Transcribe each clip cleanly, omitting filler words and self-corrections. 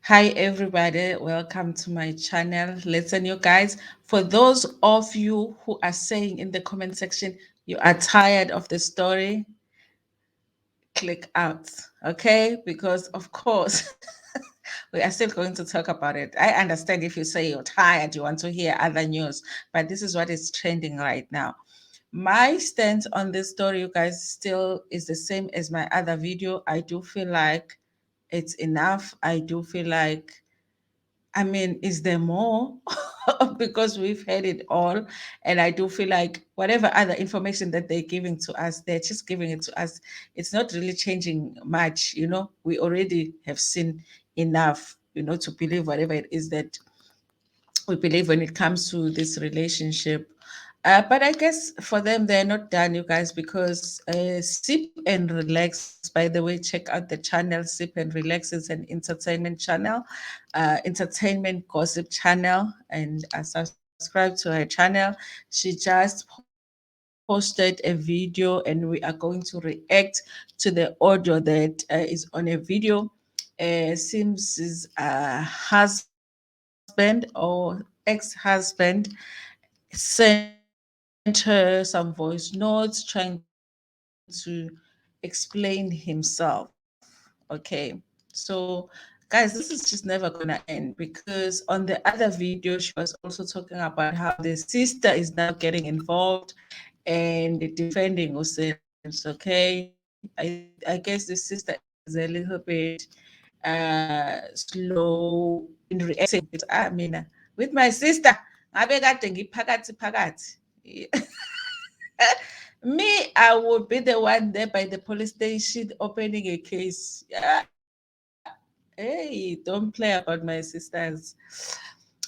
Hi, everybody. Welcome to my channel. Listen, you guys, for those of you who are saying in the comment section you are tired of the story, click out, okay? Because, of course, we are still going to talk about it. I understand if you say you're tired, you want to hear other news, but this is what is trending right now. My stance on this story, you guys, still is the same as my other video. I do feel like it's enough. I do feel like is there more? Because we've had it all. And I do feel like whatever other information that they're giving to us, they're just giving it to us. It's not really changing much. We already have seen enough, to believe whatever it is that we believe when it comes to this relationship. But I guess for them, they're not done, you guys, because Sip and Relax, by the way, check out the channel. Sip and Relax is an entertainment channel, entertainment gossip channel, and subscribe to her channel. She just posted a video, and we are going to react to the audio that is on a video. Simz's husband or ex-husband sent her some voice notes trying to explain himself. Okay, so guys, this is just never gonna end because on the other video she was also talking about how the sister is now getting involved and defending Usims. Okay, I guess the sister is a little bit slow in reacting because with my sister ngabe kade ngiphakathi me, I would be the one there by the police station opening a case. Yeah. Hey, don't play about my sisters.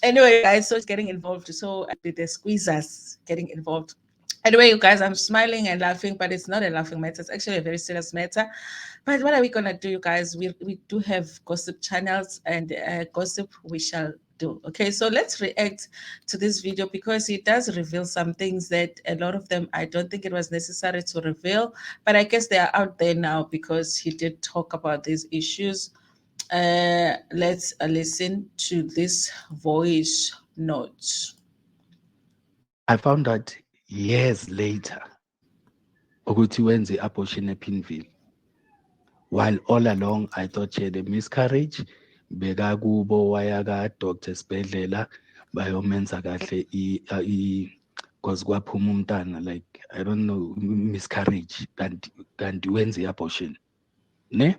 Anyway, you guys, so she's getting involved. So the squeezers getting involved. Anyway, you guys, I'm smiling and laughing, but it's not a laughing matter. It's actually a very serious matter. But what are we gonna do, you guys? We do have gossip channels, and gossip we shall do. Okay, so let's react to this video because it does reveal some things that a lot of them I don't think it was necessary to reveal, but I guess they are out there now because he did talk about these issues. Let's listen to this voice note. I found out years later ukuthi wenze i-abortion ePinville. While all along I thought she had a miscarriage, bekakubo waya ka-doctor esibhedlela bayomenza kahle cause kwaphuma umntana, like I don't know, miscarriage, kanti wenze i-abortion. Ne?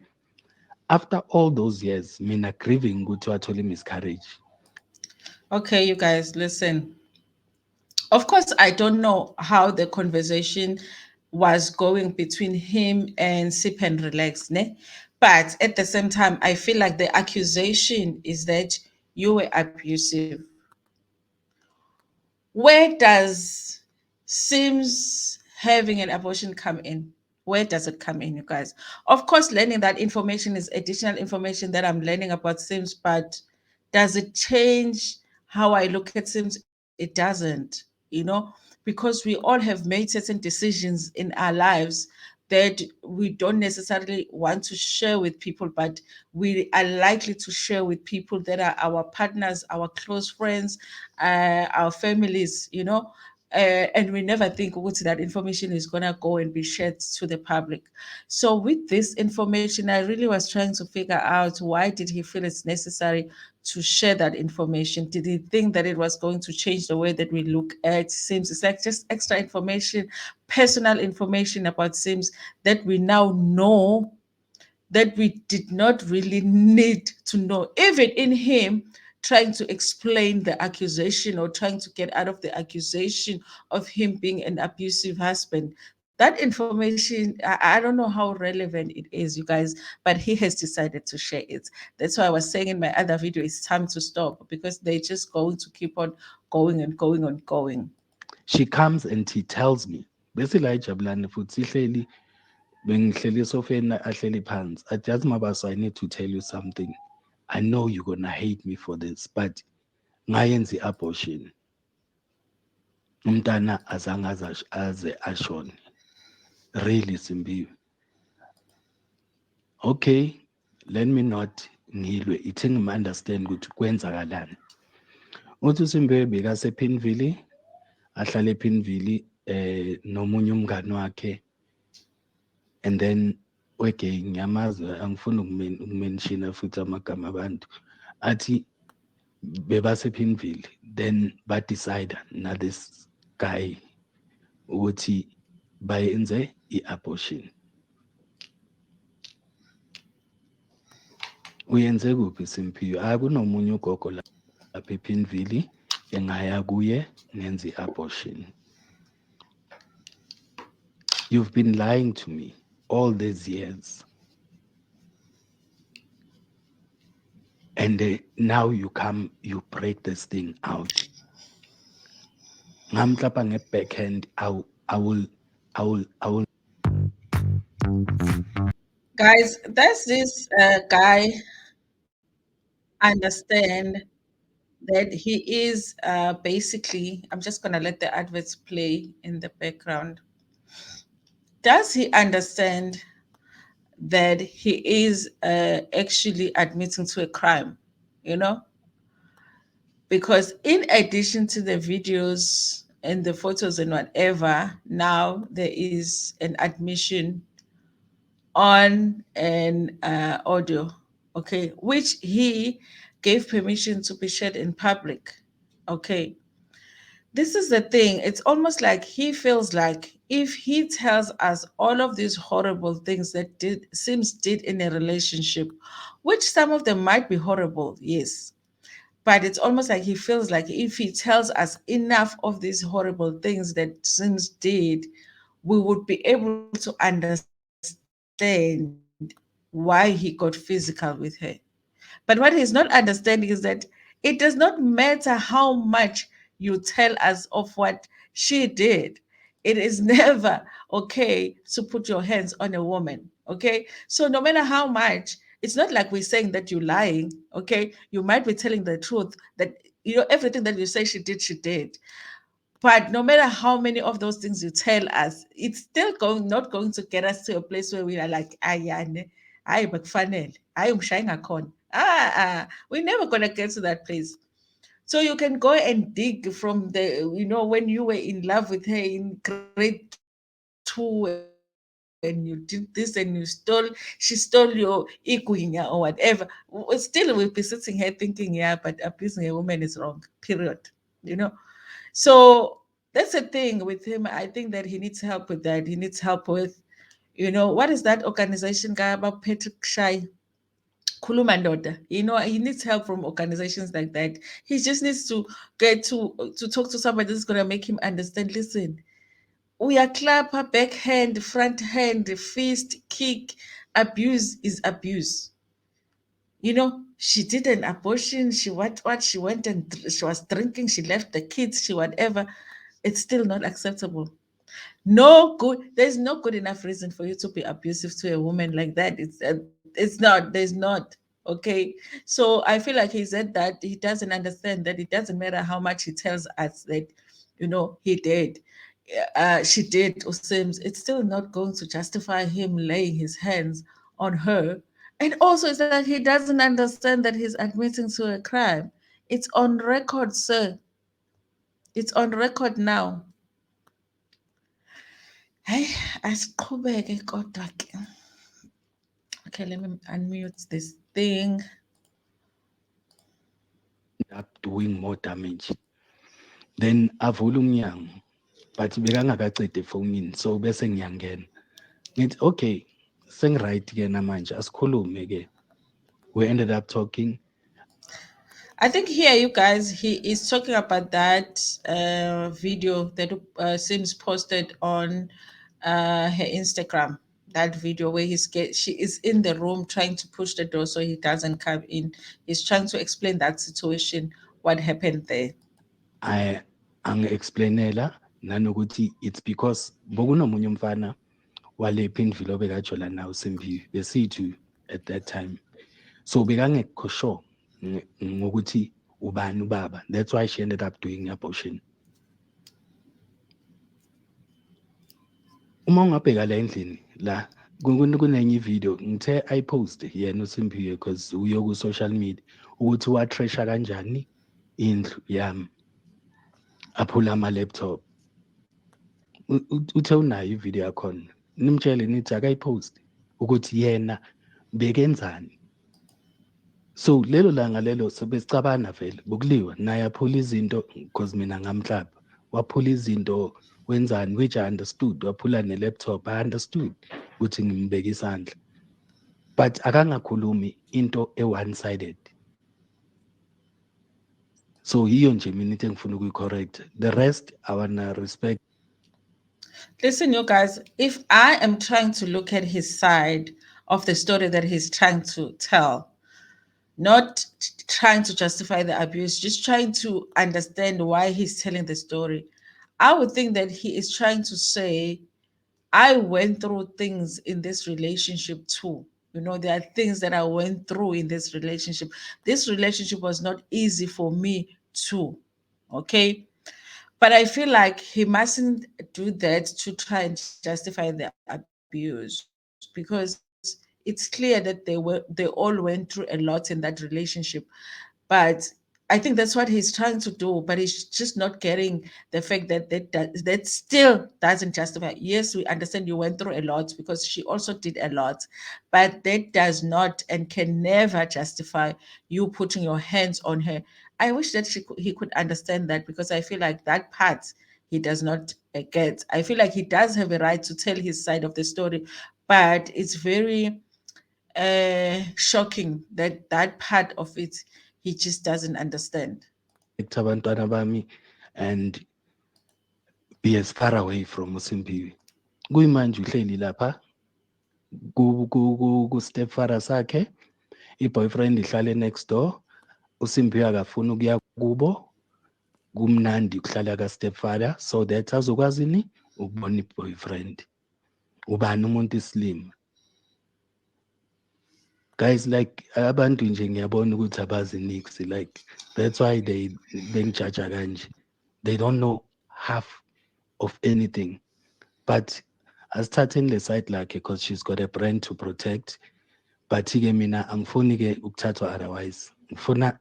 After all those years, mina grieving ukuthi wathole miscarriage. Okay, you guys, listen. Of course, I don't know how the conversation was going between him and Sip and Relax, ne? But at the same time, I feel like the accusation is that you were abusive. Where does Sims having an abortion come in? Where does it come in, you guys? Of course, learning that information is additional information that I'm learning about Sims, but does it change how I look at Sims? It doesn't, because we all have made certain decisions in our lives that we don't necessarily want to share with people, but we are likely to share with people that are our partners, our close friends, our families, and we never think what that information is going to go and be shared to the public. So with this information, I really was trying to figure out why did he feel it's necessary to share that information. Did he think that it was going to change the way that we look at Sims? It's like just extra information, personal information about Sims that we now know that we did not really need to know. Even in him trying to explain the accusation or trying to get out of the accusation of him being an abusive husband. That information, I don't know how relevant it is, you guys, but he has decided to share it. That's why I was saying in my other video, it's time to stop because they're just going to keep on going and going and going. She comes and he tells me, bese la ijabulane futhi sihleli bengihleli esofeni ahleli phansi. Athi yazi Mabaso, I need to tell you something. I know you're gonna hate me for this, but ngayenza i-abortion. Umntana azange aze ashone. Really, Simbi. Okay, let me not ngilwe ithi ngim-understand ukuthi kwenzakalani. Uthi uSimbe bekasePinville, ahlale ePinville nomunye umngani wakhe, and then wegay ngiyamazi, angifuni ukumenshina futhi amagama abantu, athi bebasePinville, then badecide na this guy ukuthi bayenze i-abortion. Uyenze kuphi Simphiwe? Kunomunye ugogo lapha ePinville, engaya kuye ngenze i-abortion. You've been lying to me all these years, and now you come, you break this thing out. Ngamhlapha nge-backhand. I will. Guys, does this guy understand that he is basically, I'm just going to let the adverts play in the background. Does he understand that he is actually admitting to a crime, you know? Because in addition to the videos and the photos and whatever, now there is an admission on an audio, okay, which he gave permission to be shared in public, okay. This is the thing. It's almost like he feels like if he tells us all of these horrible things that Simz did in a relationship, which some of them might be horrible, yes, but it's almost like he feels like if he tells us enough of these horrible things that Simz did, we would be able to understand why he got physical with her. But what he's not understanding is that it does not matter how much you tell us of what she did. It is never okay to put your hands on a woman. Okay. So no matter how much, it's not like we're saying that you're lying. Okay. You might be telling the truth that, everything that you say she did, she did. But no matter how many of those things you tell us, it's still not going to get us to a place where we are like, I bakfanele, I umshayina khona. We're never gonna get to that place. So you can go and dig from the, when you were in love with her in grade 2 and you did this and she stole your igunya or whatever. Still, we'll be sitting here thinking, yeah, but abusing a woman is wrong, period. You know? So that's the thing with him. I think that he needs help with that. He needs help with, what is that organization guy about Patrick Shy? Kulumandoda. He needs help from organizations like that. He just needs to get to talk to somebody that's gonna make him understand. Listen, we are clapper, backhand, front hand, fist, kick. Abuse is abuse. She did an abortion. She what? She went and she was drinking. She left the kids. She whatever. It's still not acceptable. No good. There's no good enough reason for you to be abusive to a woman like that. It's not. There's not. Okay. So I feel like he said that he doesn't understand that it doesn't matter how much he tells us that, he did, she did, or Sims. It's still not going to justify him laying his hands on her. And also, it's like he doesn't understand that he's admitting to a crime. It's on record, sir. It's on record now. Hey, asiqhubeke kodwa ke. Okay, let me unmute this thing. Up doing more damage. Then avula umnyango, but bekangakacedi efonini, so bese ngiyangena. Ngithi okay, seng-right ke namanje, asikhulume ke. We ended up talking. I think here, you guys, he is talking about that video that Sims posted on her Instagram. That video where she is in the room trying to push the door so he doesn't come in. He's trying to explain that situation, what happened there. Angi-explainela nanokuthi it's because bokunomunye umfana wale Pimville obekajola nawo Simphiwe besithu at that time. So bekangekho sure ngokuthi ubani ubaba. That's why she ended up doing abortion. Uma ungabheka la endlini la kunenye ivideo ngithe ayipost yena uSimphiwe because uyoku-social media ukuthi watresha kanjani indlu yami aphula ama-laptop. Uthe unayo ividiyo yakhona, nimtshele nithi akayiposti ukuthi yena bekenzani. So lelo langa lelo sebesicabana vele bokuliwa naye aphula izinto because mina ngamhlapha waphula izinto wenzani, which I understood. Waphula ne-laptop, I understood ukuthi ngimbeke isandla, but akangakhulumi into e-one sided. So hiyo nje mina into engifuna ukuyi-correct, the rest I wanna respect. Listen, you guys, if I am trying to look at his side of the story that he's trying to tell, not trying to justify the abuse, just trying to understand why he's telling the story, I would think that he is trying to say, I went through things in this relationship too. You know, there are things that I went through in this relationship. This relationship was not easy for me too. Okay. But I feel like he mustn't do that to try and justify the abuse because it's clear that they all went through a lot in that relationship. But I think that's what he's trying to do, but he's just not getting the fact that that still doesn't justify. Yes, we understand you went through a lot because she also did a lot, but that does not and can never justify you putting your hands on her. I wish that he could understand that, because I feel like that part he does not get. I feel like he does have a right to tell his side of the story, but it's very shocking that that part of it he just doesn't understand. Abantwana bami and be as far away from uSimphiwe. Kuyimanje uhleli lapha ku-stepfather sakhe, i-boyfriend ihlale next door, uSimphiwe akafuni ukuya kubo, kumnandi ukuhlala ka-stepfather so that azokwazini ukubona i-boyfriend. Ubani umuntu islim? Guys, like abantu nje ngiyabona ukuthi abazi nix, like that's why they bengijaja kanje. They don't know half of anything. But asithatheni le side lakhe because she's got a brand to protect. But-ke mina angifuni-ke ukuthathwa otherwise. Ngifuna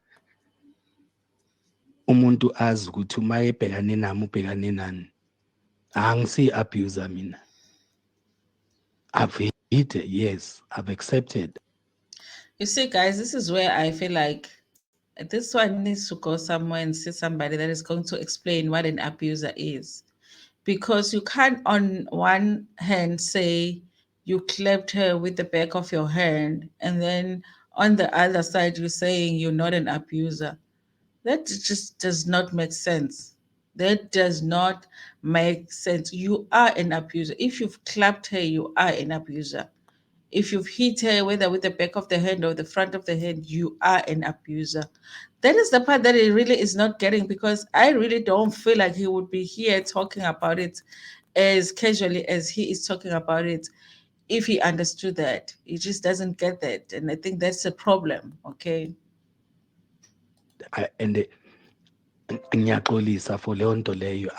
umuntu azi ukuthi uma ebhekane nami ubhekane nani. Angisi-abuser mina. I've hit it, yes, I've accepted. You see, guys, this is where I feel like this one needs to go somewhere and see somebody that is going to explain what an abuser is. Because you can't, on one hand, say you clapped her with the back of your hand, and then on the other side, you're saying you're not an abuser. That just does not make sense. That does not make sense. You are an abuser. If you've clapped her, you are an abuser. If you've hit her, whether with the back of the hand or the front of the hand, you are an abuser. That is the part that he really is not getting, because I really don't feel like he would be here talking about it as casually as he is talking about it if he understood that. He just doesn't get that. And I think that's a problem. Okay. And ngiyaxolisa for leyo nto leyo.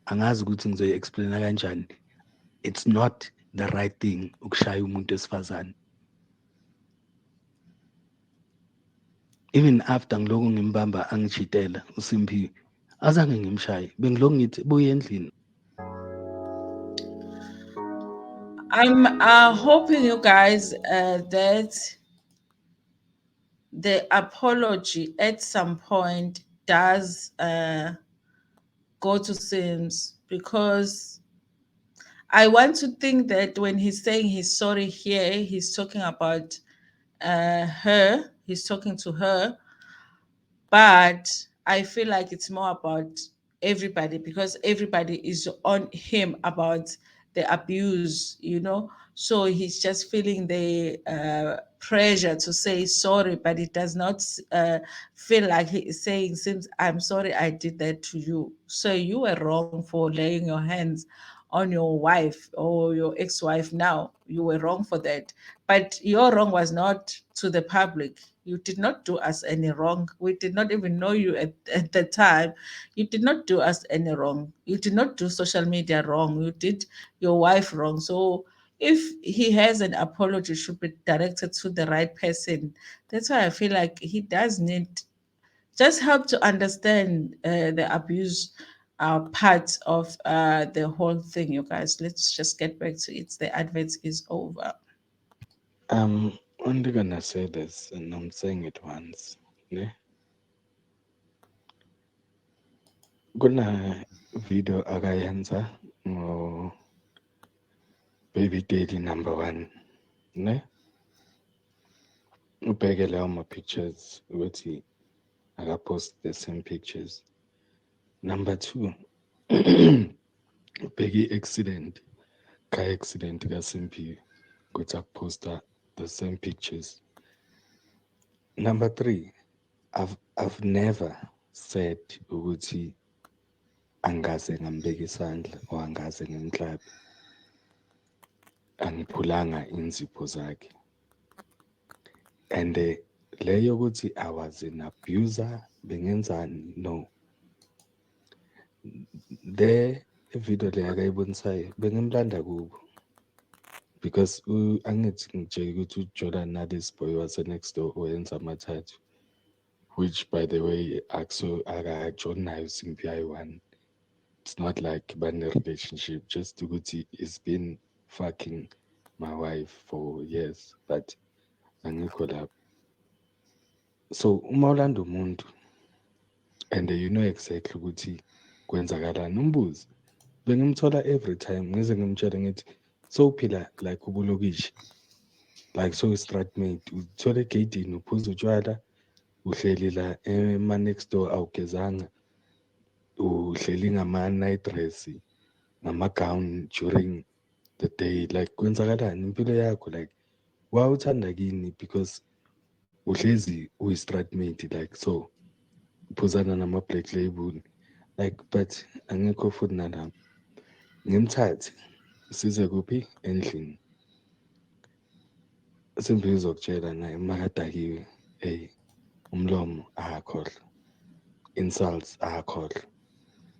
Angazi ukuthi ngizoyi-explaina kanjani. It's not the right thing ukushaya umuntu wesifazane. Even after ngiloko ngimbamba angijitela uSimphiwe, azange ngimshaye, bengiloko ngithi buya endlini. I'm hoping, you guys, that the apology at some point does go to Sims, because I want to think that when he's saying he's sorry here, he's talking about her, he's talking to her, but I feel like it's more about everybody, because everybody is on him about the abuse, you know. So he's just feeling the pressure to say sorry, but it does not feel like he is saying, "Sims, I'm sorry I did that to you. So you were wrong for laying your hands on your wife or your ex-wife now, you were wrong for that. But your wrong was not to the public. You did not do us any wrong. We did not even know you at the time. You did not do us any wrong. You did not do social media wrong. You did your wife wrong. So if he has an apology, it should be directed to the right person. That's why I feel like he does need just help to understand the abuse part of the whole thing, you guys. Let's just get back to it. The advert is over. Only gonna say this, and I'm saying it once. Ne? Kuna video akayenza ngo baby daddy number one. Ne? Ubheke lawo ma-pictures ukuthi akapost the same pictures. Number two, ubheke i-accident ka-accident kaSimphiwe ukuthi akuposta the same pictures. Number three, I've never said ukuthi angikaze ngambeka isandla or angikaze ngimklabe. Angiphulanga inzipho zakhe. And leyo ukuthi I was an abuser bengenzani, no. Video le akayibonisayo bengimlanda kubo because angithi ngitshela ukuthi uJordan Nadi's boy was next door oyenza amathathu, which by the way akajonayo Simphi ayi-one. It's not like bane-relationship, just ukuthi he's been fucking my wife for years, but angikho lapho. So uma ulanda umuntu and you know exactly ukuthi kwenzakalani, umbuzi. Bengimthola every time ngize ngimtshele ngithi sowuphila like ubulokishi, like so-stratmate, uthole egeyidini uphuza utshwala, uhleli la ema-next door awugezanga, uhleli ngama-night dress, ngama-gown during the day, like kwenzakalani impilo yakho, like wawuthanda kini because uhlezi uyi-stratmate, like so uphuzana nama-black label, like but angekho futhi nalapho. Ngimthathe size kuphi endlini, Simphiwe uzokutshela naye makadakiwe, umlomo akakhohlwa, insults akakhohlwa.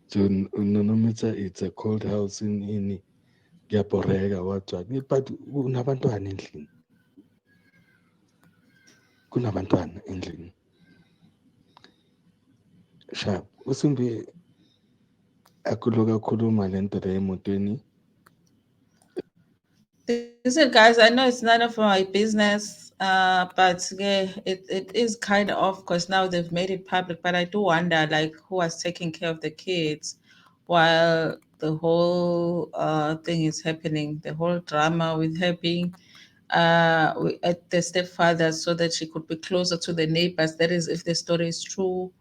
So noma it's a cold house ini kuyabhoreka what, but kunabantwana endlini, kunabantwana endlini. Sharp uSimphiwe akuloku akhuluma le nto le emotweni. Listen, guys, I know it's none of my business, but yeah, it is kind of because now they've made it public. But I do wonder, like, who was taking care of the kids while the whole thing is happening, the whole drama with her being at the stepfather so that she could be closer to the neighbors. That is, if the story is true.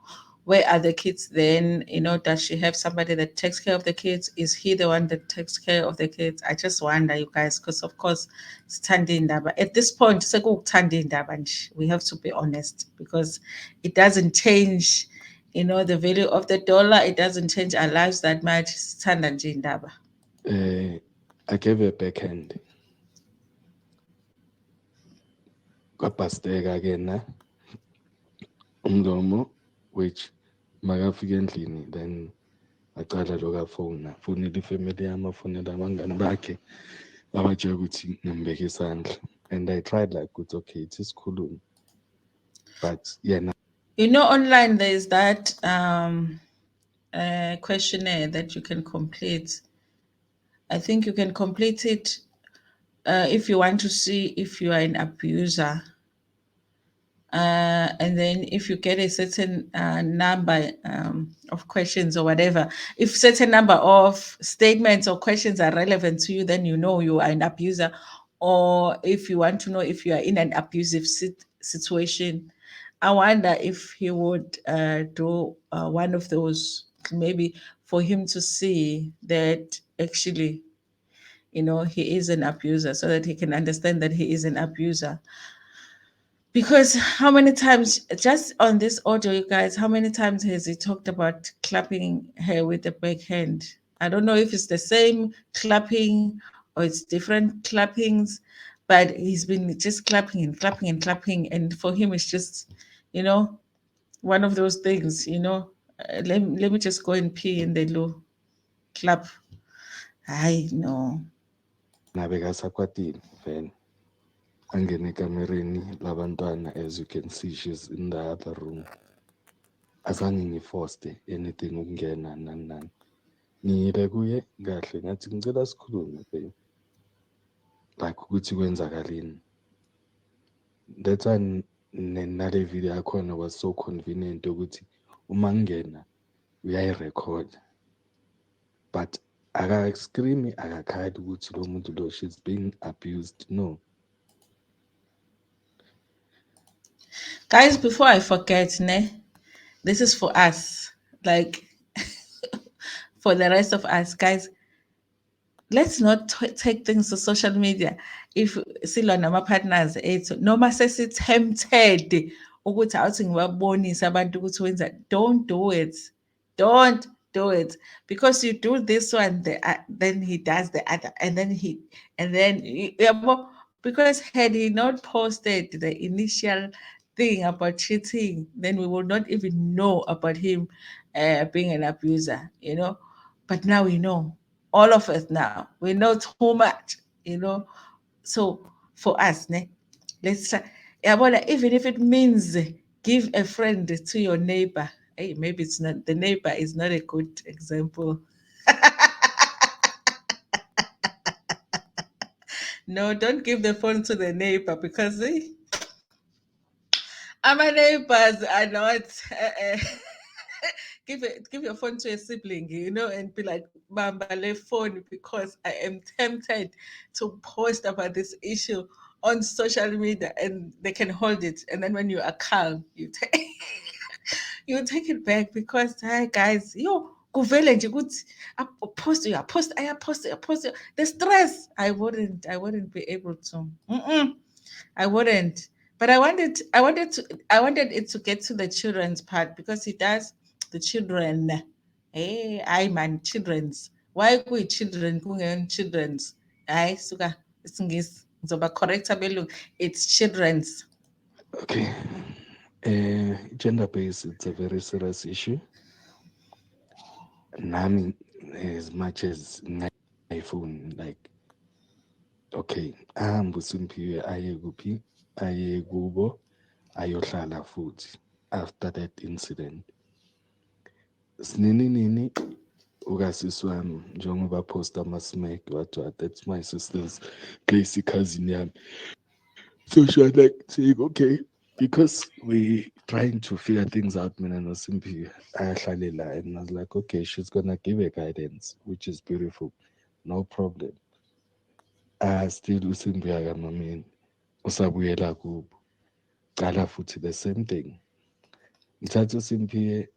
Where are the kids then? Does she have somebody that takes care of the kids? Is he the one that takes care of the kids? I just wonder, you guys, because of course, Sithanda indaba. At this point, sekuwukuthanda indaba nje. We have to be honest because it doesn't change, the value of the dollar. It doesn't change our lives that much. Sithanda nje indaba. I gave a backhand. Kwabhasteka ke na umlomo, which makafika endlini then acala lokho afona fonela ifamily yami, afonela abangani bakhe abatshela ukuthi ngambeka isandla, and I tried like ukuthi okay it is cool, but yeah. Online there is that questionnaire that you can complete. I think you can complete it if you want to see if you are an abuser. And then if you get a certain number of questions or whatever, if certain number of statements or questions are relevant to you, then you know you are an abuser. Or if you want to know if you are in an abusive situation, I wonder if he would do one of those, maybe for him to see that actually, he is an abuser, so that he can understand that he is an abuser. Because how many times, just on this audio, you guys, how many times has he talked about clapping her with the backhand? I don't know if it's the same clapping or it's different clappings, but he's been just clapping and clapping and clapping. And for him, it's just, you know, one of those things, let me just go and pee in the loo clap. I know. nabekasakwatile vele angene ekamereni labantwana. As you can see, she's in the other room. Azange ngifoste anything ukungena nani nani. Ngiyile kuye kahle ngathi ngicela sikhulume babe, like ukuthi kwenzakaleni. That's why nale video yakhona was so convenient ukuthi uma ngingena uyayirecord, but aka-scream akakhali ukuthi lo muntu lo she's being abused. No. Guys, before I forget, this is for us. Like, for the rest of us, guys, let's not take things to social media. If silwa nama-partners ethu noma sesithempted ukuthi awuthi ngibabonise abantu ukuthi wenza, don't do it. Don't do it, because you do this one, then he does the other, and then because had he not posted the initial thing about cheating, then we would not even know about him being an abuser. But now we know, all of us now, we know too much. So for us, let's try. Even if it means give a friend to your neighbor. Hey, maybe it's not, the neighbor is not a good example. No, don't give the phone to the neighbor, because our neighbors are not. Give your phone to a sibling, and be like, "Bamba le phone because I am tempted to post about this issue on social media," and they can hold it. And then when you are calm, you take you take it back, because hi guys, kuvele nje ukuthi post, post the stress. I wouldn't be able to. I wouldn't. But I wanted it to get to the children's part, because he does the children. Hey, I man, children's. Why we children kungen children's? I suka isingisi. Ngizoba correct abelungu. It's children's. Okay. Gender based, it's a very serious issue. Nami, as much as iPhone, like, okay, ahambe uSimphiwe aye kuphi, aye kubo, ayohlala futhi after that incident. Sinini ukasisi wami njengoba post ama-smack what, that's my sister's place, cousin yami. So she was like saying, okay, because we trying to figure things out, mina noSimphiwe ayahlale la, and I was like, okay, she's gonna give a guidance, which is beautiful, no problem. Still uSimphiwe akamamini, usabuyela kubo, cala futhi the same thing. Ngithatha uSimphiwe.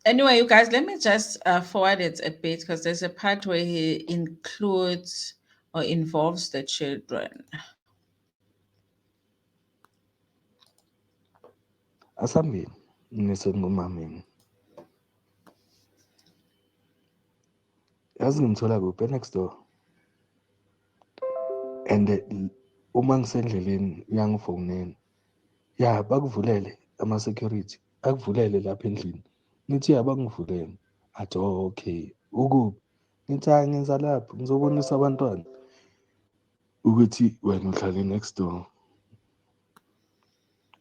Anyway, you guys, let me just forward it a bit, because there's a part where he includes or involves the children. Asambeni ngisemamini, yazi ngimthola kuphi, next door. And uma ngisendleleni uyangifonela, ya bakuvulele ama-security, akuvulele lapha endlini. Nithi ya bangivulele. Athi oh, okay, ukuphi? Nithi hayi ngenza lapha, ngizobonisa abantwana ukuthi wena uhlale next door.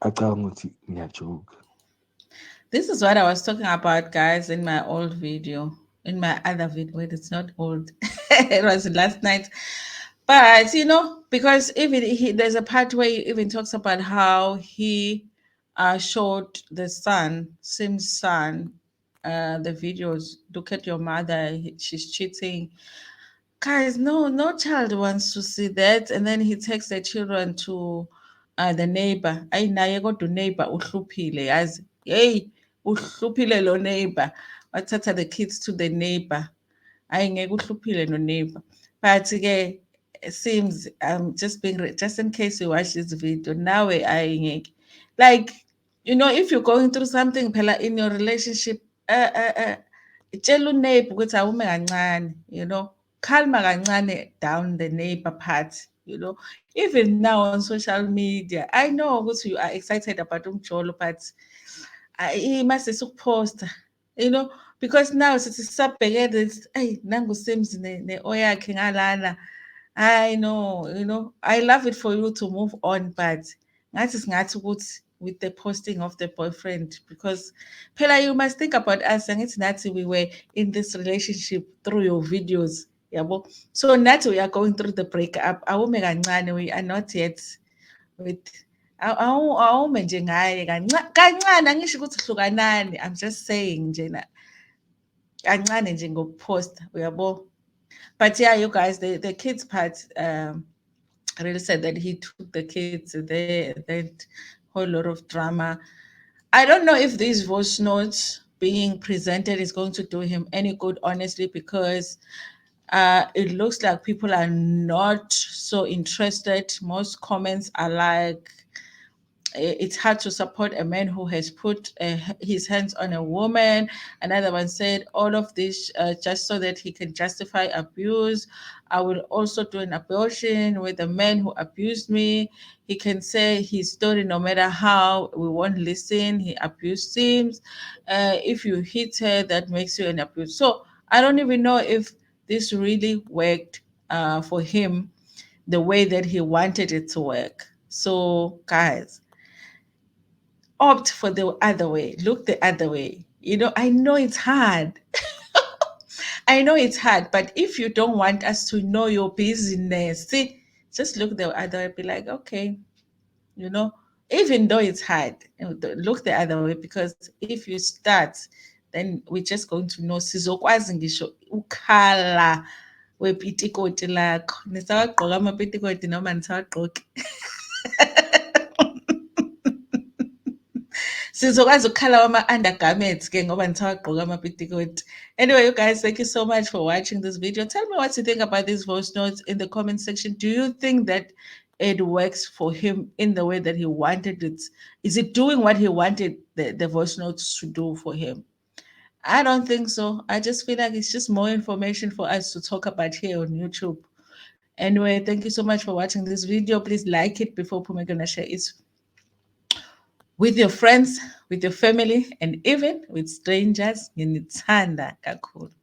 Acabanga ukuthi ngiyajoke. This is what I was talking about, guys, in my old video, in my other video. Wait, it's not old. It was last night. But, because even there's a part where he even talks about how he showed the son, Sim's son, the videos. Look at your mother, she's cheating. Guys, no child wants to see that. And then he takes the children to the neighbor. Ayi naye kodwa neighbor uhluphile yazi. Hey, uhluphile lo neighbor. Wathatha the kids to the neighbor. Ayi ngeke uhluphile no neighbor. But ke seems just just in case you watch this video now, ayi ngeke. Like, if you're going through something phela in your relationship, tshela uneighbor ukuthi awume kancane, you know, khalma kancane down the neighbor part, you know. Even now on social media, I know ukuthi you are excited about umjolo, but mase sikuposta, you know, because now sithi sisabhekene, hey, nangu Simz ne-o yakhe ngalana. I know, you know, I love it for you to move on, but ngathi singathi ukuthi with the posting of the boyfriend, because phela you must think about us. Angithi nathi we were in this relationship through your videos, yabo. So nathi we are going through the breakup. Awume kancane, we are not yet with awume nje ngaye kancane, angisho ukuthi hlukanani. I'm just saying nje kancane nje ngokuposta, uyabo. But yeah, you guys, the kids part, I really said that he took the kids there, that whole lot of drama. I don't know if these voice notes being presented is going to do him any good, honestly, because it looks like people are not so interested. Most comments are like, it's hard to support a man who has put his hands on a woman. Another one said, all of this just so that he can justify abuse. I will also do an abortion with a man who abused me. He can say his story no matter how. We won't listen. He abused Sims. If you hit her, that makes you an abuse. So I don't even know if this really worked for him the way that he wanted it to work. So, guys, opt for the other way, look the other way. You know, I know it's hard. I know it's hard, but if you don't want us to know your business, see, just look the other way, be like, okay, you know, even though it's hard, look the other way, because if you start, then we're just going to know sizokwazi ngisho ukhala wepitikoti lakho. Nisawagqoka amapitikoti noma nisawagqoki. Sizokwazi ukukhala wama-undergarments ke ngoba ngisawagqoka amapitikoti. Anyway, you guys, thank you so much for watching this video. Tell me what you think about these voice notes in the comment section. Do you think that it works for him in the way that he wanted it? Is it doing what he wanted the voice notes to do for him? I don't think so. I just feel like it's just more information for us to talk about here on YouTube. Anyway, thank you so much for watching this video. Please like it before Puma gonna share it with your friends, with your family, and even with strangers. Nginithanda kakhulu.